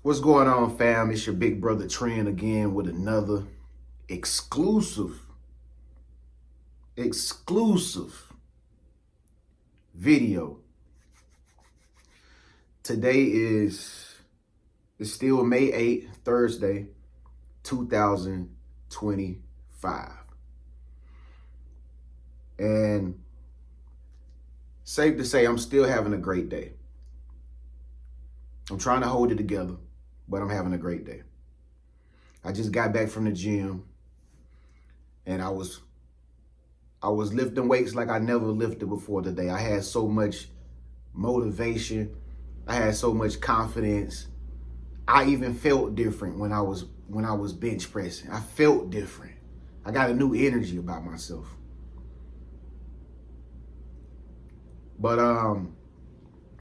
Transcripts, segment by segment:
What's going on, fam? It's your big brother Tren again with another exclusive video. Today is still May 8th, Thursday, 2025. And safe to say, I'm still having a great day. I'm trying to hold it together, but I'm having a great day. I just got back from the gym and I was lifting weights like I never lifted before today. I had so much motivation. I had so much confidence. I even felt different when I was bench pressing. I felt different. I got a new energy about myself. But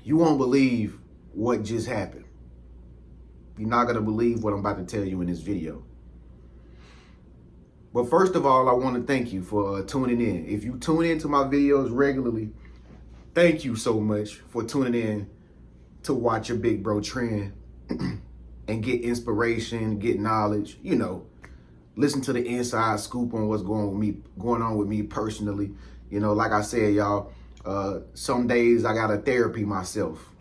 you won't believe what just happened. You're not going to believe what I'm about to tell you in this video. But first of all, I want to thank you for tuning in. If you tune into my videos regularly, thank you so much for tuning in to watch your Big Bro Tren and get inspiration, get knowledge, listen to the inside scoop on what's going on with me personally. Like I said, y'all, some days I got to therapy myself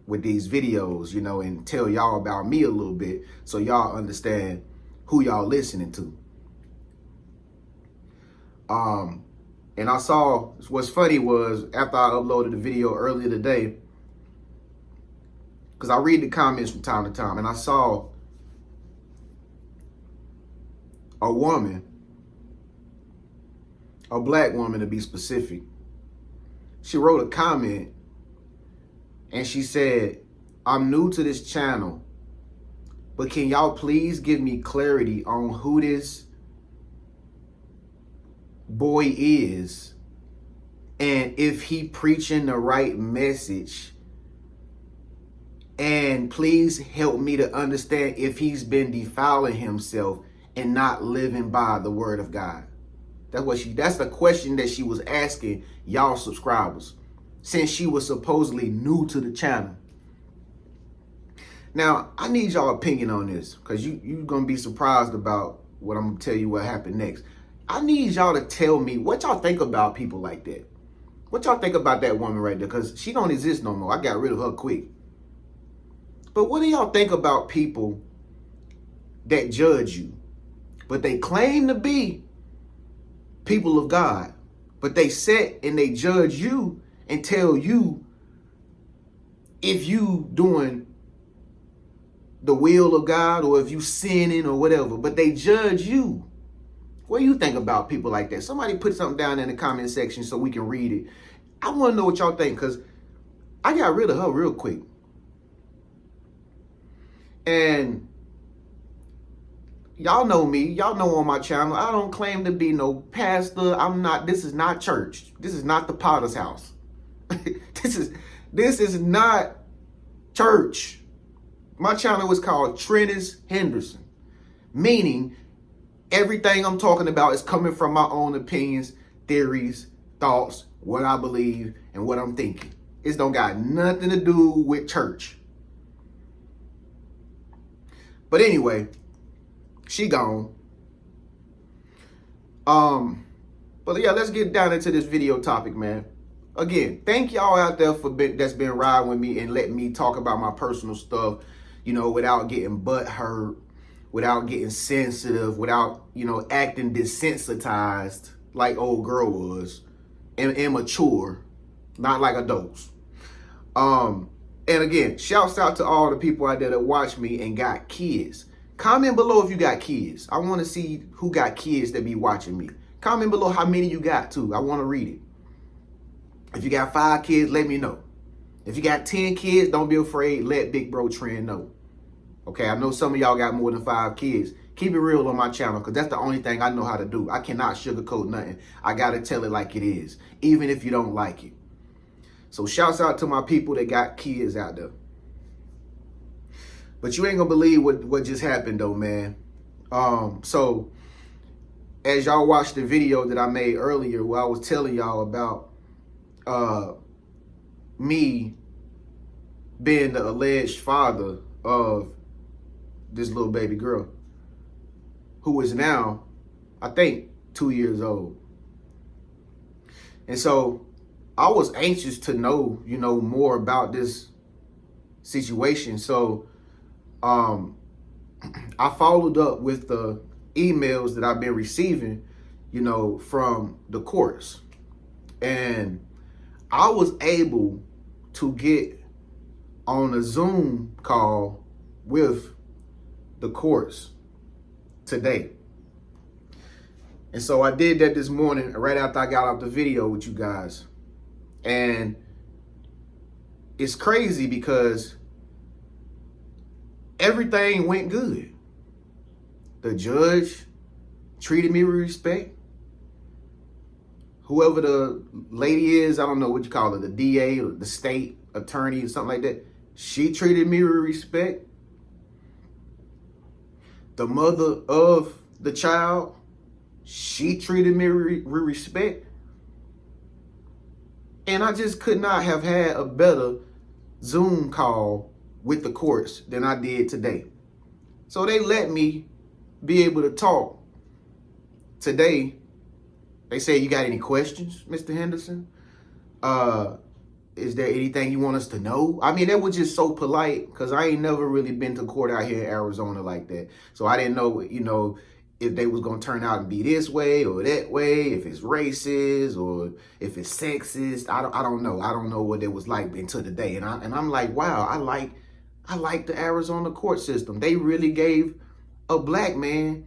with these videos, and tell y'all about me a little bit so y'all understand who y'all listening to. And I saw, what's funny was after I uploaded the video earlier today, because I read the comments from time to time, and I saw a woman, a black woman to be specific. She wrote a comment and she said, "I'm new to this channel, but can y'all please give me clarity on who this boy is and if he preaching the right message, and please help me to understand if he's been defiling himself and not living by the word of God." That's the question that she was asking y'all subscribers, since she was supposedly new to the channel. Now, I need y'all opinion on this, because you're going to be surprised about what I'm going to tell you what happened next. I need y'all to tell me what y'all think about people like that. What y'all think about that woman right there, because she don't exist no more. I got rid of her quick. But what do y'all think about people that judge you, but they claim to be people of God, but they sit and they judge you and tell you if you doing the will of God or if you sinning or whatever, but they judge you? What do you think about people like that? Somebody put something down in the comment section so we can read it. I want to know what y'all think, because I got rid of her real quick. And y'all know me. Y'all know on my channel, I don't claim to be no pastor. I'm not. This is not church. This is not the Potter's house. This is not church. My channel is called Tren Henderson, meaning everything I'm talking about is coming from my own opinions, theories, thoughts, what I believe, and what I'm thinking. It don't got nothing to do with church. But anyway, she gone. But yeah, let's get down into this video topic, man. Again, thank y'all out there that's been riding with me and letting me talk about my personal stuff, without getting butthurt, without getting sensitive, without, acting desensitized like old girl was, and immature, not like adults. And again, shouts out to all the people out there that watch me and got kids. Comment below if you got kids. I want to see who got kids that be watching me. Comment below how many you got too. I want to read it. If you got 5 kids, let me know. If you got 10 kids, don't be afraid. Let Big Bro Tren know. Okay, I know some of y'all got more than 5 kids. Keep it real on my channel, because that's the only thing I know how to do. I cannot sugarcoat nothing. I got to tell it like it is, even if you don't like it. So shouts out to my people that got kids out there. But you ain't gonna believe what just happened though, man. So as y'all watched the video that I made earlier where I was telling y'all about me being the alleged father of this little baby girl who is now, I think, 2 years old. And so I was anxious to know, more about this situation. So I followed up with the emails that I've been receiving, from the courts. And I was able to get on a Zoom call with the courts today. And so I did that this morning right after I got off the video with you guys. And it's crazy because everything went good. The judge treated me with respect. Whoever the lady is, I don't know what you call it, the DA or the state attorney or something like that, she treated me with respect. The mother of the child, she treated me with respect. And I just could not have had a better Zoom call with the courts than I did today. So they let me be able to talk today. They say, "You got any questions, Mr. Henderson? Is there anything you want us to know?" I mean, that was just so polite because I ain't never really been to court out here in Arizona like that. So I didn't know, if they was going to turn out and be this way or that way, if it's racist or if it's sexist. I don't know. I don't know what it was like until today. And I'm like, wow, I like the Arizona court system. They really gave a black man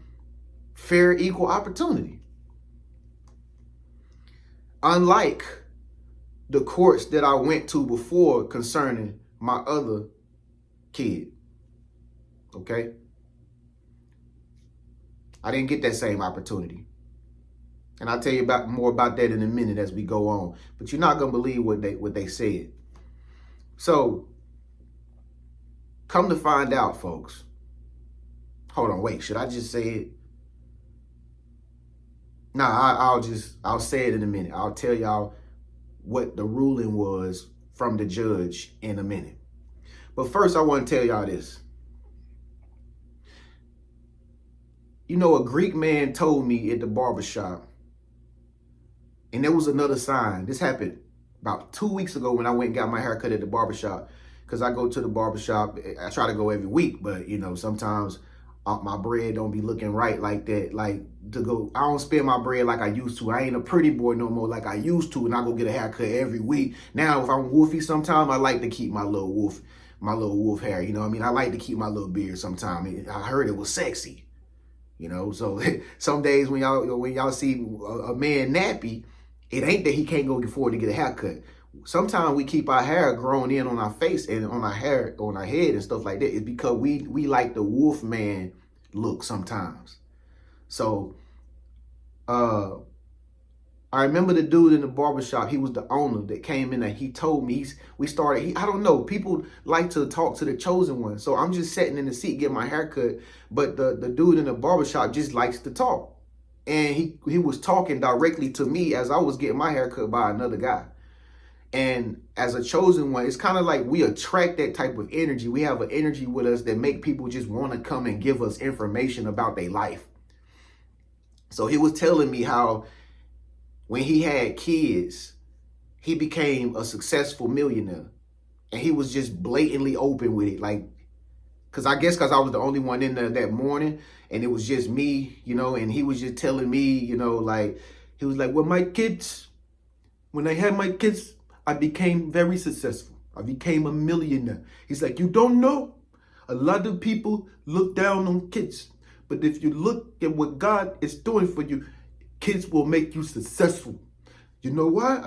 fair, equal opportunity. Unlike the courts that I went to before concerning my other kid. Okay? I didn't get that same opportunity. And I'll tell you more about that in a minute as we go on. But you're not going to believe what they said. So, come to find out, folks. Hold on, wait, should I just say it? Nah, I'll say it in a minute. I'll tell y'all what the ruling was from the judge in a minute. But first, I want to tell y'all this. A Greek man told me at the barbershop, and there was another sign. This happened about 2 weeks ago when I went and got my hair cut at the barbershop, because I go to the barbershop. I try to go every week, but, sometimes my bread don't be looking right like that. Like, I don't spend my bread like I used to. I ain't a pretty boy no more like I used to, and I go get a haircut every week. Now, if I'm woofy sometime, I like to keep my little wolf hair. You know what I mean? I like to keep my little beard sometime. I heard it was sexy. So some days when y'all see a man nappy, it ain't that he can't go afford to get a haircut. Sometimes we keep our hair grown in on our face and on our hair, on our head and stuff like that. It's because we like the wolf man look sometimes. So I remember the dude in the barbershop. He was the owner that came in and he told me, I don't know, people like to talk to the chosen one. So I'm just sitting in the seat getting my hair cut, but the dude in the barbershop just likes to talk. And he was talking directly to me as I was getting my hair cut by another guy. And as a chosen one, it's kind of like we attract that type of energy. We have an energy with us that make people just want to come and give us information about their life. So he was telling me how when he had kids, he became a successful millionaire. And he was just blatantly open with it. Like, because I was the only one in there that morning. And it was just me, and he was just telling me, he was like, well, when I had my kids, I became very successful. I became a millionaire. He's like, you don't know? A lot of people look down on kids. But if you look at what God is doing for you, kids will make you successful. You know why?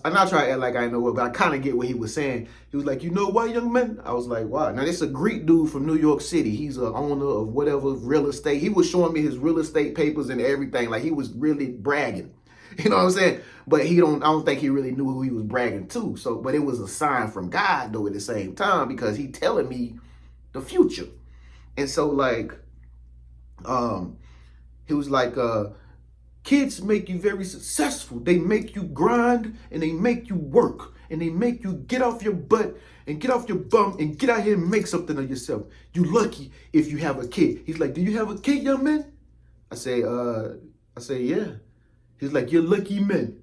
I'm not trying to act like I know what, but I kind of get what he was saying. He was like, you know why, young man? I was like, why? Now, this is a Greek dude from New York City. He's an owner of whatever real estate. He was showing me his real estate papers and everything. Like, he was really bragging. You know what I'm saying? But I don't think he really knew who he was bragging to. So, but it was a sign from God, though, at the same time, because he telling me the future. And so, he was like, kids make you very successful. They make you grind and they make you work. and they make you get off your butt and get off your bum and get out here and make something of yourself. You lucky if you have a kid. He's like, do you have a kid, young man? I say, yeah. He's like, you're lucky man.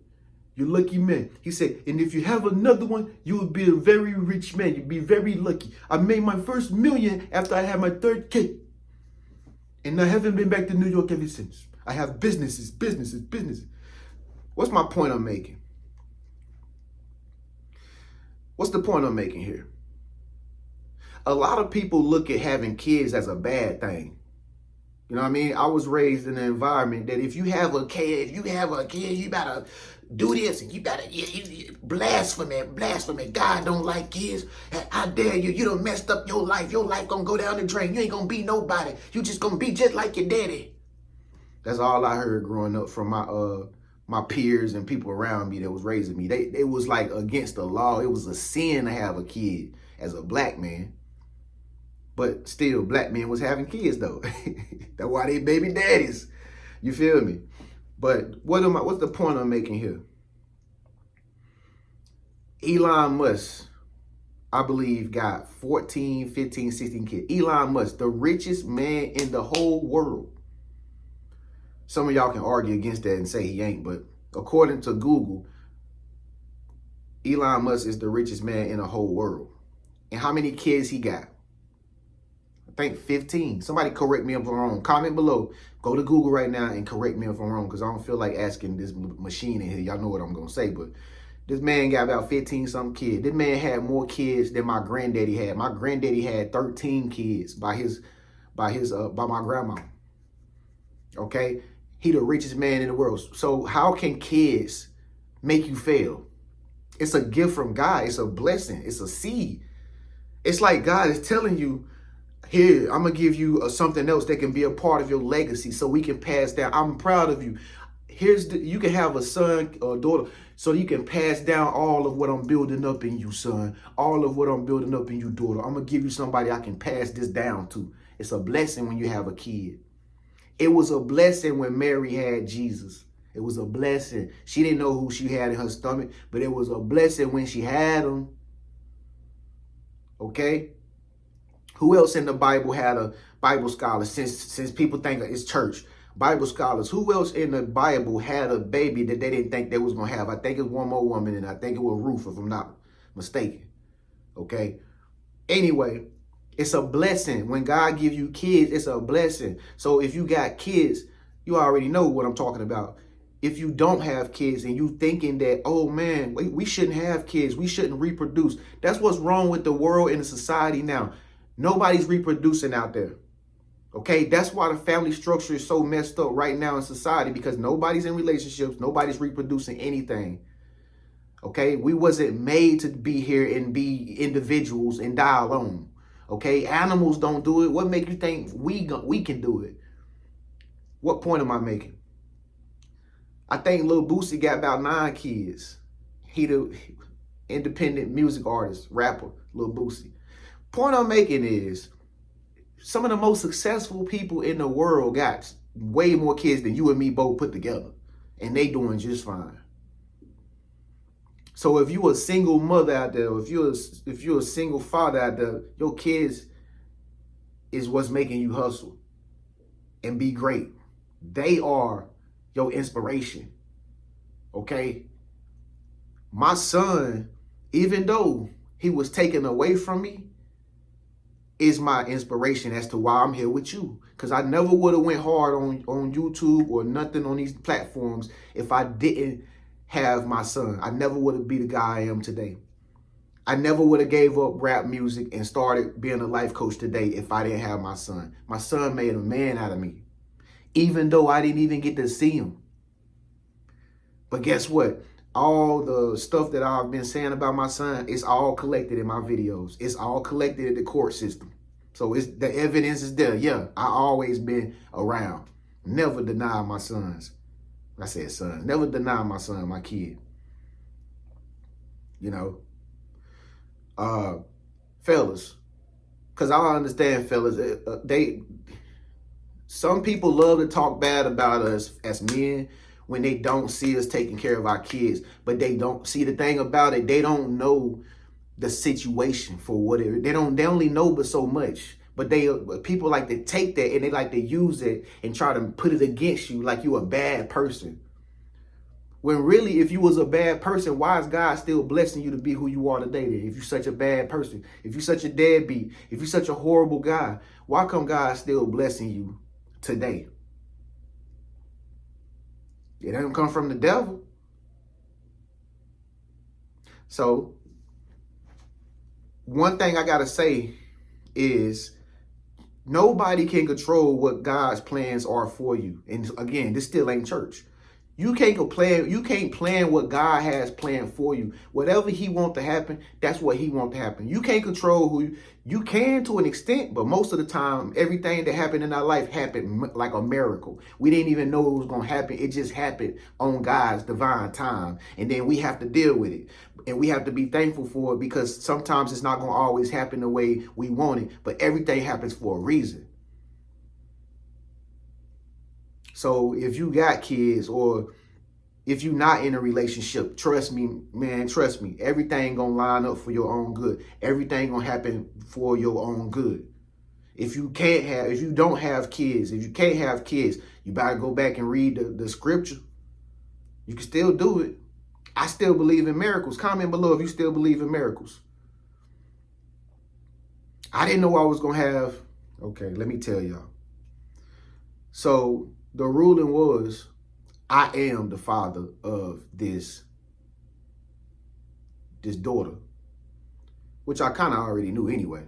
You're lucky man. He said, and if you have another one, you will be a very rich man. You'll be very lucky. I made my first million after I had my third kid. And I haven't been back to New York ever since. I have businesses. What's my point I'm making? What's the point I'm making here? A lot of people look at having kids as a bad thing. You know what I mean? I was raised in an environment that if you have a kid, you better do this and you better blasphemy. God don't like kids. I dare you. You done messed up your life. Your life gonna go down the drain. You ain't gonna be nobody. You just gonna be just like your daddy. That's all I heard growing up from my peers and people around me that was raising me. It was like against the law. It was a sin to have a kid as a black man. But still, black men was having kids though. That's why they baby daddies. You feel me? But what's the point I'm making here? Elon Musk, I believe, got 14, 15, 16 kids. Elon Musk, the richest man in the whole world. Some of y'all can argue against that and say he ain't, but according to Google, Elon Musk is the richest man in the whole world. And how many kids he got? I think 15. Somebody correct me if I'm wrong. Comment below. Go to Google right now and correct me if I'm wrong, because I don't feel like asking this machine in here. Y'all know what I'm going to say, but this man got about 15-something kids. This man had more kids than my granddaddy had. My granddaddy had 13 kids by my grandma. Okay? He the richest man in the world. So how can kids make you fail? It's a gift from God. It's a blessing. It's a seed. It's like God is telling you, here, I'm going to give you something else that can be a part of your legacy so we can pass down. I'm proud of you. You can have a son or daughter so you can pass down all of what I'm building up in you, son. All of what I'm building up in you, daughter. I'm going to give you somebody I can pass this down to. It's a blessing when you have a kid. It was a blessing when Mary had Jesus. It was a blessing. She didn't know who she had in her stomach, but it was a blessing when she had him. Okay? Who else in the Bible had a Bible scholar? Since people think it's church, Bible scholars. Who else in the Bible had a baby that they didn't think they was gonna have? I think it's one more woman, and I think it was Ruth, if I'm not mistaken. Okay. Anyway, it's a blessing when God gives you kids. It's a blessing. So if you got kids, you already know what I'm talking about. If you don't have kids and you thinking that, oh man, we shouldn't have kids, we shouldn't reproduce. That's what's wrong with the world and the society now. Nobody's reproducing out there. Okay, that's why the family structure is so messed up right now in society, because nobody's in relationships, nobody's reproducing anything. Okay, we wasn't made to be here and be individuals and die alone. Okay, animals don't do it. What make you think we can do it? What point am I making? I think Lil Boosie got about 9 kids. He the independent music artist, rapper, Lil Boosie. Point I'm making is some of the most successful people in the world got way more kids than you and me both put together, and they doing just fine. So if you're a single mother out there, if you're a single father out there, your kids is what's making you hustle and be great. They are your inspiration. Okay? My son, even though he was taken away from me, is my inspiration as to why I'm here with you. Because I never would have went hard on YouTube or nothing on these platforms if I didn't have my son. I never would have be the guy I am today. I never would have gave up rap music and started being a life coach today if I didn't have my son. My son made a man out of me, even though I didn't even get to see him. But guess what? All the stuff that I've been saying about my son, it's all collected in my videos. It's all collected in the court system. So the evidence is there. Yeah, I always been around. Never deny my sons. I said sons. Never deny my son, my kid. You know, fellas, because I understand, fellas, some people love to talk bad about us as men when they don't see us taking care of our kids. But they don't see, the thing about it, they don't know the situation for what it, they only know but so much. But people like to take that and they like to use it and try to put it against you like you a bad person. When really, if you was a bad person, why is God still blessing you to be who you are today then? If you're such a bad person, if you're such a deadbeat, if you're such a horrible guy, why come God still blessing you today? It doesn't come from the devil. So, one thing I got to say is nobody can control what God's plans are for you. And again, this still ain't church. You can't plan what God has planned for you. Whatever he wants to happen, that's what he wants to happen. You can't control who you can to an extent, but most of the time, everything that happened in our life happened like a miracle. We didn't even know it was going to happen. It just happened on God's divine time. And then we have to deal with it. And we have to be thankful for it, because sometimes it's not going to always happen the way we want it, but everything happens for a reason. So if you got kids, or if you're not in a relationship, trust me, man, trust me, everything gonna line up for your own good. Everything gonna happen for your own good. If you don't have kids, if you can't have kids, you better go back and read the scripture. You can still do it. I still believe in miracles. Comment below if you still believe in miracles. I didn't know I was gonna have, okay, let me tell y'all. So the ruling was, I am the father of this daughter, which I kind of already knew anyway.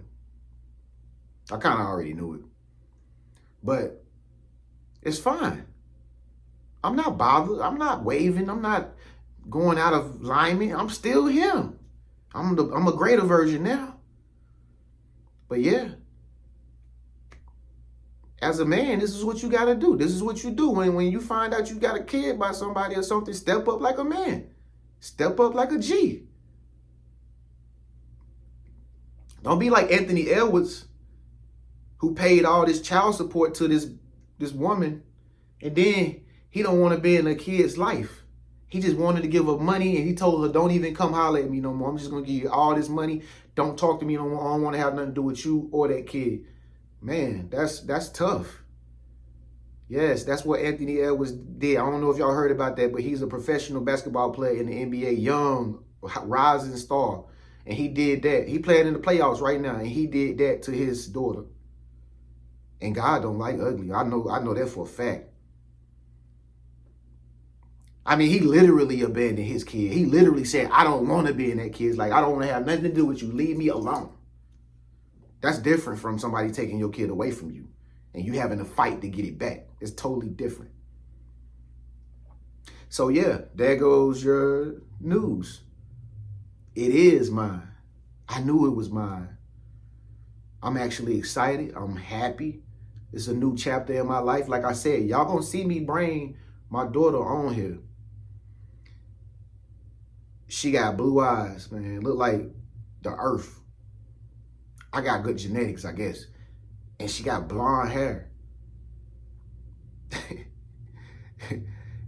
I kind of already knew it. But it's fine. I'm not bothered. I'm not waving. I'm not going out of alignment. I'm still him. I'm a greater version now. But yeah. As a man, this is what you got to do. This is what you do. When you find out you got a kid by somebody or something, step up like a man. Step up like a G. Don't be like Anthony Edwards, who paid all this child support to this woman, and then he don't want to be in a kid's life. He just wanted to give her money, and he told her, don't even come holler at me no more. I'm just going to give you all this money. Don't talk to me no more. I don't want to have nothing to do with you or that kid. Man, that's tough. Yes, that's what Anthony Edwards did. I don't know if y'all heard about that, but he's a professional basketball player in the NBA, young, rising star. And he did that. He playing in the playoffs right now, and he did that to his daughter. And God don't like ugly. I know that for a fact. I mean, he literally abandoned his kid. He literally said, I don't want to be in that kid's life. I don't want to have nothing to do with you. Leave me alone. That's different from somebody taking your kid away from you and you having to fight to get it back. It's totally different. So yeah, there goes your news. It is mine. I knew it was mine. I'm actually excited. I'm happy. It's a new chapter in my life. Like I said, y'all gonna see me bring my daughter on here. She got blue eyes, man. Look like the earth. I got good genetics, I guess. And she got blonde hair.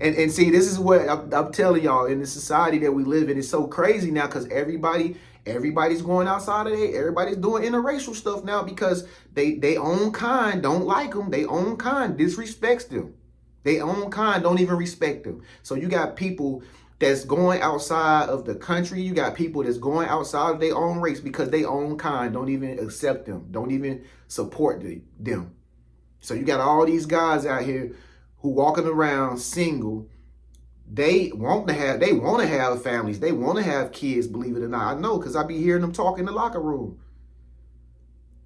and see, this is what I'm telling y'all, in the society that we live in, it's so crazy now, because everybody's going outside of it. Everybody's doing interracial stuff now because they own kind don't like them. They own kind disrespects them. They own kind don't even respect them. So you got people that's going outside of the country. You got people that's going outside of their own race because they own kind don't even accept them, don't even support them. So you got all these guys out here who walking around single. They want to have families. They want to have kids, believe it or not. I know, because I be hearing them talk in the locker room.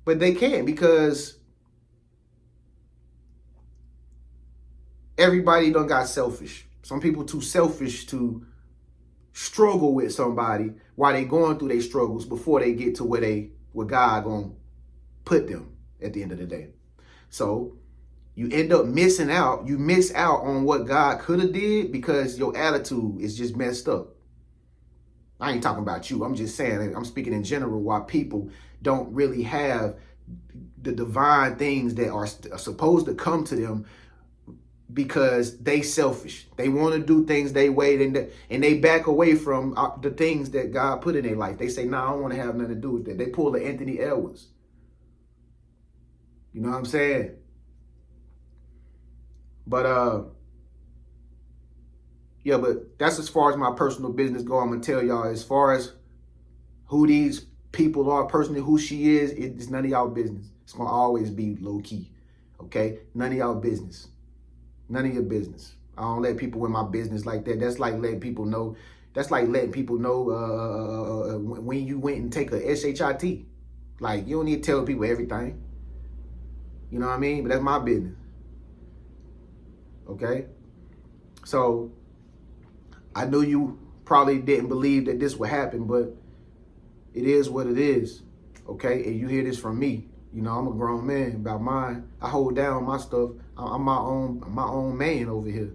But they can't, because everybody done got selfish. Some people too selfish to struggle with somebody while they going through their struggles before they get to where God gonna put them at the end of the day. So you end up missing out. You miss out on what God could have did because your attitude is just messed up. I ain't talking about you. I'm just saying, I'm speaking in general, why people don't really have the divine things that are supposed to come to them because they selfish. They want to do things they way, and they back away from the things that God put in their life. They say, "Nah, I don't want to have nothing to do with that." They pull the Anthony Edwards. You know what I'm saying? But yeah, but that's as far as my personal business go. I'm gonna tell y'all, as far as who these people are, personally, who she is, it's none of y'all business. It's gonna always be low key. Okay? None of y'all business. None of your business. I don't let people in my business like that. That's like letting people know. That's like letting people know when you went and take a SHIT. Like, you don't need to tell people everything. You know what I mean? But that's my business. Okay? So, I know you probably didn't believe that this would happen, but it is what it is. Okay? And you hear this from me. You know, I'm a grown man. About mine, I hold down my stuff. I'm my own man over here.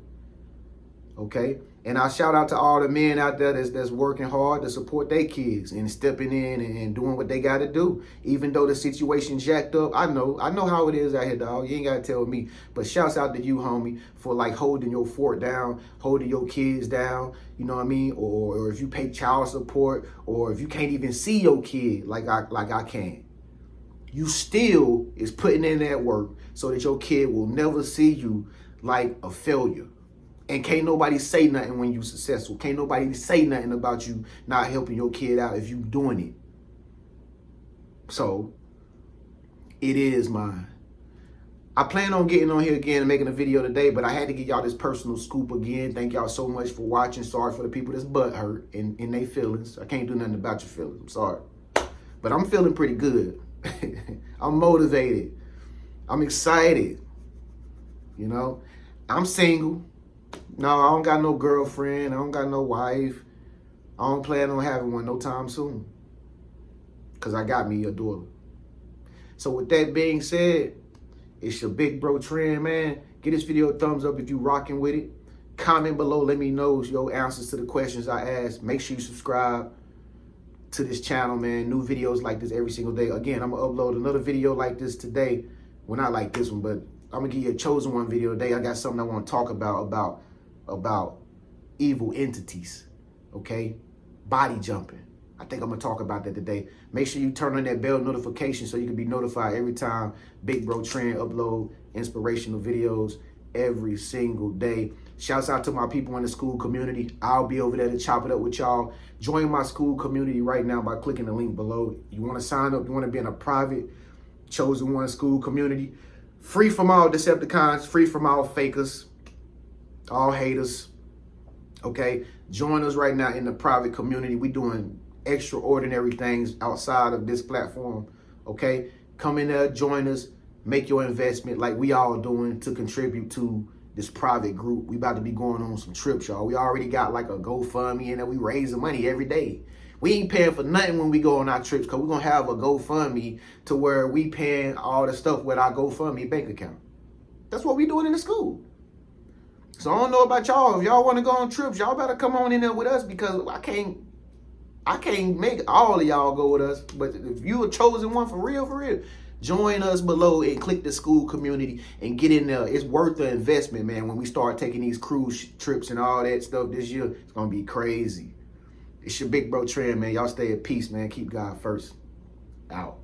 Okay? And I shout out to all the men out there that's working hard to support their kids and stepping in and doing what they got to do. Even though the situation jacked up, I know how it is out here, dog. You ain't got to tell me. But shouts out to you, homie, for like holding your fort down, holding your kids down. You know what I mean? Or if you pay child support, or if you can't even see your kid like I can. You still is putting in that work so that your kid will never see you like a failure. And can't nobody say nothing when you successful. Can't nobody say nothing about you not helping your kid out if you doing it. So, it is mine. I plan on getting on here again and making a video today, but I had to give y'all this personal scoop again. Thank y'all so much for watching. Sorry for the people that's butt hurt in their feelings. I can't do nothing about your feelings. I'm sorry. But I'm feeling pretty good. I'm motivated. I'm excited. You know, I'm single. No, I don't got no girlfriend. I don't got no wife. I don't plan on having one no time soon. Because I got me a daughter. So with that being said, it's your Big Bro Tren, man. Give this video a thumbs up if you rocking with it. Comment below. Let me know your answers to the questions I asked. Make sure you subscribe to this channel, man. New videos like this every single day. Again, I'm gonna upload another video like this today. Well, not like this one, but I'm gonna give you a chosen one video today. I got something I want to talk about evil entities. Okay, body jumping. I think I'm gonna talk about that today. Make sure you turn on that bell notification so you can be notified every time Big Bro Tren upload inspirational videos every single day. Shouts out to my people in the SKOOL community. I'll be over there to chop it up with y'all. Join my SKOOL community right now by clicking the link below. You want to sign up, you want to be in a private, chosen one SKOOL community. Free from all Decepticons, free from all fakers, all haters. Okay? Join us right now in the private community. We doing extraordinary things outside of this platform. Okay? Come in there, join us, make your investment like we all doing to contribute to this private group. We about to be going on some trips, y'all. We already got like a GoFundMe and we raising money every day. We ain't paying for nothing when we go on our trips because we're going to have a GoFundMe to where we paying all the stuff with our GoFundMe bank account. That's what we doing in the SKOOL. So I don't know about y'all. If y'all want to go on trips, y'all better come on in there with us because I can't make all of y'all go with us. But if you a chosen one for real, join us below and click the SKOOL community and get in there. It's worth the investment, man. When we start taking these cruise trips and all that stuff this year, it's going to be crazy. It's your Big Bro Tren, man. Y'all stay at peace, man. Keep God first. Out.